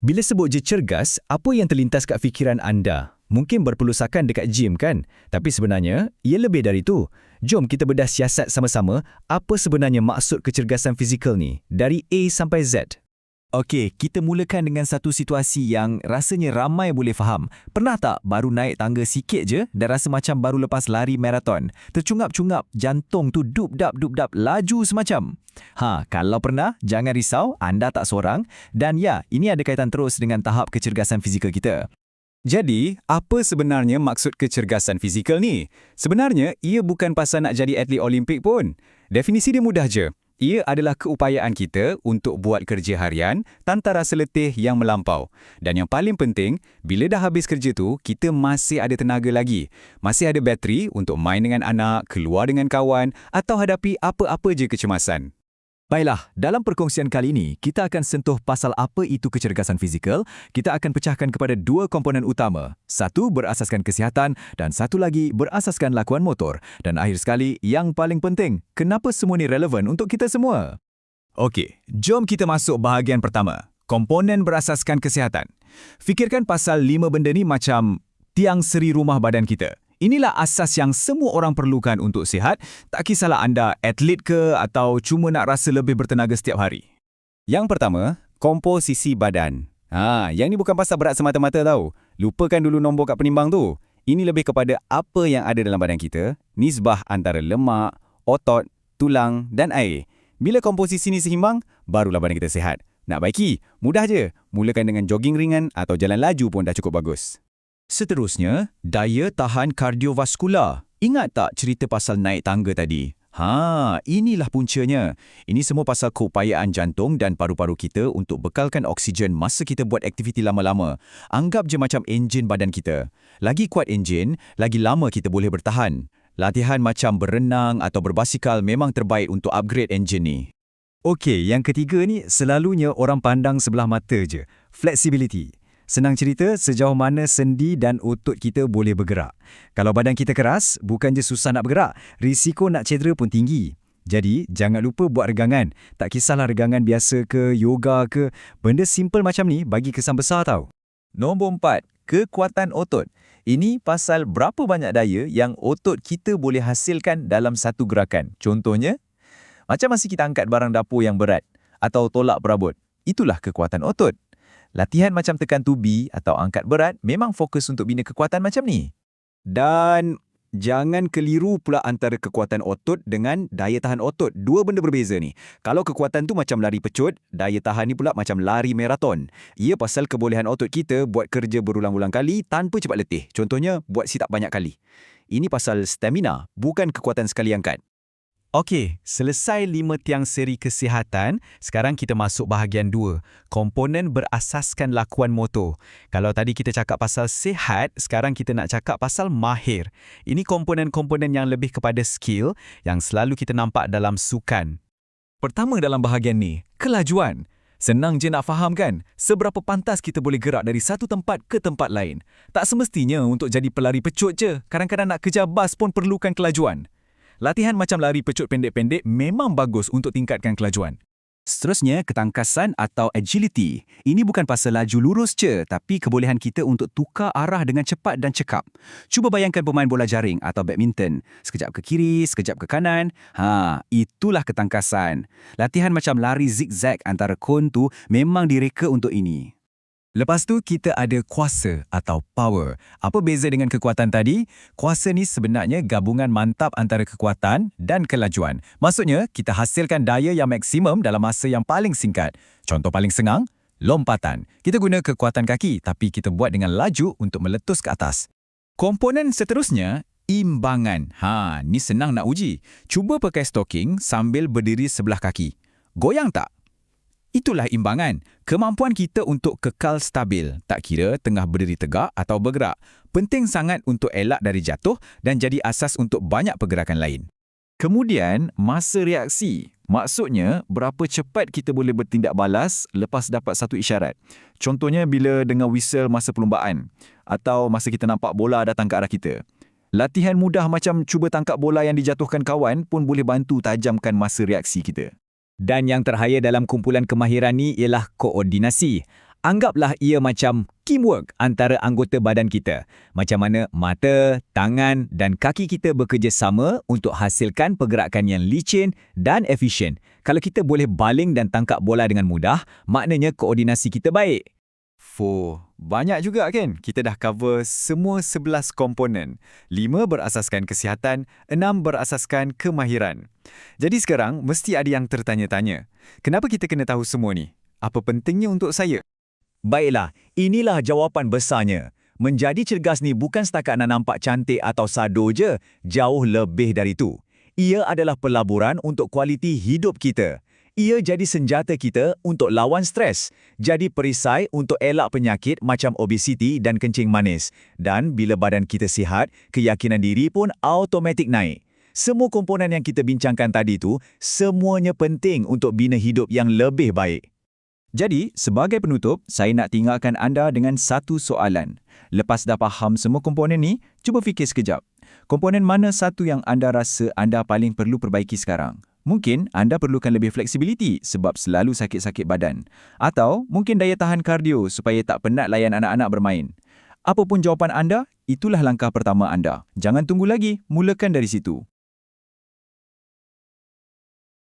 Bila sebut je cergas, apa yang terlintas kat fikiran anda? Mungkin berpelusakan dekat gym kan? Tapi sebenarnya, ia lebih dari itu. Jom kita bedah siasat sama-sama apa sebenarnya maksud kecergasan fizikal ni, dari A sampai Z. Okey, kita mulakan dengan satu situasi yang rasanya ramai boleh faham. Pernah tak baru naik tangga sikit je dan rasa macam baru lepas lari maraton? Tercungap-cungap, jantung tu dub-dap, laju semacam. Kalau pernah, jangan risau, anda tak seorang. Dan ya, ini ada kaitan terus dengan tahap kecergasan fizikal kita. Jadi, apa sebenarnya maksud kecergasan fizikal ni? Sebenarnya, ia bukan pasal nak jadi atlet Olimpik pun. Definisi dia mudah je. Ia adalah keupayaan kita untuk buat kerja harian tanpa rasa letih yang melampau. Dan yang paling penting, bila dah habis kerja tu, kita masih ada tenaga lagi. Masih ada bateri untuk main dengan anak, keluar dengan kawan atau hadapi apa-apa je kecemasan. Baiklah, dalam perkongsian kali ini, kita akan sentuh pasal apa itu kecergasan fizikal. Kita akan pecahkan kepada dua komponen utama. Satu berasaskan kesihatan dan satu lagi berasaskan lakuan motor. Dan akhir sekali, yang paling penting, kenapa semua ni relevan untuk kita semua? Okey, jom kita masuk bahagian pertama. Komponen berasaskan kesihatan. Fikirkan pasal 5 benda ni macam tiang seri rumah badan kita. Inilah asas yang semua orang perlukan untuk sihat, tak kisahlah anda atlet ke atau cuma nak rasa lebih bertenaga setiap hari. Yang pertama, komposisi badan. Yang ni bukan pasal berat semata-mata tau. Lupakan dulu nombor kat penimbang tu. Ini lebih kepada apa yang ada dalam badan kita, nisbah antara lemak, otot, tulang dan air. Bila komposisi ni seimbang, barulah badan kita sihat. Nak baiki? Mudah je. Mulakan dengan jogging ringan atau jalan laju pun dah cukup bagus. Seterusnya, daya tahan kardiovaskular. Ingat tak cerita pasal naik tangga tadi? Inilah puncanya. Ini semua pasal keupayaan jantung dan paru-paru kita untuk bekalkan oksigen masa kita buat aktiviti lama-lama. Anggap je macam enjin badan kita. Lagi kuat enjin, lagi lama kita boleh bertahan. Latihan macam berenang atau berbasikal memang terbaik untuk upgrade enjin ni. Okey, yang ketiga ni selalunya orang pandang sebelah mata je. Flexibility. Senang cerita, sejauh mana sendi dan otot kita boleh bergerak. Kalau badan kita keras, bukan je susah nak bergerak, risiko nak cedera pun tinggi. Jadi, jangan lupa buat regangan. Tak kisahlah regangan biasa ke, yoga ke, benda simple macam ni bagi kesan besar tau. Nombor 4, kekuatan otot. Ini pasal berapa banyak daya yang otot kita boleh hasilkan dalam satu gerakan. Contohnya, macam masa kita angkat barang dapur yang berat atau tolak perabot. Itulah kekuatan otot. Latihan macam tekan tubi atau angkat berat memang fokus untuk bina kekuatan macam ni. Dan jangan keliru pula antara kekuatan otot dengan daya tahan otot. Dua benda berbeza ni. Kalau kekuatan tu macam lari pecut, daya tahan ni pula macam lari maraton. Ia pasal kebolehan otot kita buat kerja berulang-ulang kali tanpa cepat letih. Contohnya, buat sit up banyak kali. Ini pasal stamina, bukan kekuatan sekali angkat. Okey, selesai 5 tiang seri kesihatan, sekarang kita masuk bahagian 2, komponen berasaskan lakuan motor. Kalau tadi kita cakap pasal sihat, sekarang kita nak cakap pasal mahir. Ini komponen-komponen yang lebih kepada skill yang selalu kita nampak dalam sukan. Pertama dalam bahagian ni, kelajuan. Senang je nak faham kan? Seberapa pantas kita boleh gerak dari satu tempat ke tempat lain. Tak semestinya untuk jadi pelari pecut je. Kadang-kadang nak kejar bas pun perlukan kelajuan. Latihan macam lari pecut pendek-pendek memang bagus untuk tingkatkan kelajuan. Seterusnya, ketangkasan atau agility. Ini bukan pasal laju lurus je, tapi kebolehan kita untuk tukar arah dengan cepat dan cekap. Cuba bayangkan pemain bola jaring atau badminton. Sekejap ke kiri, sekejap ke kanan. Itulah ketangkasan. Latihan macam lari zigzag antara kon tu memang direka untuk ini. Lepas tu, kita ada kuasa atau power. Apa beza dengan kekuatan tadi? Kuasa ni sebenarnya gabungan mantap antara kekuatan dan kelajuan. Maksudnya, kita hasilkan daya yang maksimum dalam masa yang paling singkat. Contoh paling senang, lompatan. Kita guna kekuatan kaki, tapi kita buat dengan laju untuk meletus ke atas. Komponen seterusnya, imbangan. Ni senang nak uji. Cuba pakai stocking sambil berdiri sebelah kaki. Goyang tak? Itulah imbangan, kemampuan kita untuk kekal stabil, tak kira tengah berdiri tegak atau bergerak. Penting sangat untuk elak dari jatuh dan jadi asas untuk banyak pergerakan lain. Kemudian, masa reaksi. Maksudnya, berapa cepat kita boleh bertindak balas lepas dapat satu isyarat. Contohnya bila dengar whistle masa perlumbaan atau masa kita nampak bola datang ke arah kita. Latihan mudah macam cuba tangkap bola yang dijatuhkan kawan pun boleh bantu tajamkan masa reaksi kita. Dan yang terhayal dalam kumpulan kemahiran ni ialah koordinasi. Anggaplah ia macam teamwork antara anggota badan kita. Macam mana mata, tangan dan kaki kita bekerjasama untuk hasilkan pergerakan yang licin dan efisien. Kalau kita boleh baling dan tangkap bola dengan mudah, maknanya koordinasi kita baik. Banyak juga kan? Kita dah cover semua 11 komponen. 5 berasaskan kesihatan, 6 berasaskan kemahiran. Jadi sekarang, mesti ada yang tertanya-tanya. Kenapa kita kena tahu semua ni? Apa pentingnya untuk saya? Baiklah, inilah jawapan besarnya. Menjadi cergas ni bukan setakat nak nampak cantik atau sado je, jauh lebih dari itu. Ia adalah pelaburan untuk kualiti hidup kita. Ia jadi senjata kita untuk lawan stres, jadi perisai untuk elak penyakit macam obesiti dan kencing manis. Dan bila badan kita sihat, keyakinan diri pun automatik naik. Semua komponen yang kita bincangkan tadi tu, semuanya penting untuk bina hidup yang lebih baik. Jadi, sebagai penutup, saya nak tinggalkan anda dengan satu soalan. Lepas dah faham semua komponen ni, cuba fikir sekejap. Komponen mana satu yang anda rasa anda paling perlu perbaiki sekarang? Mungkin anda perlukan lebih fleksibiliti sebab selalu sakit-sakit badan. Atau mungkin daya tahan kardio supaya tak penat layan anak-anak bermain. Apapun jawapan anda, itulah langkah pertama anda. Jangan tunggu lagi, mulakan dari situ.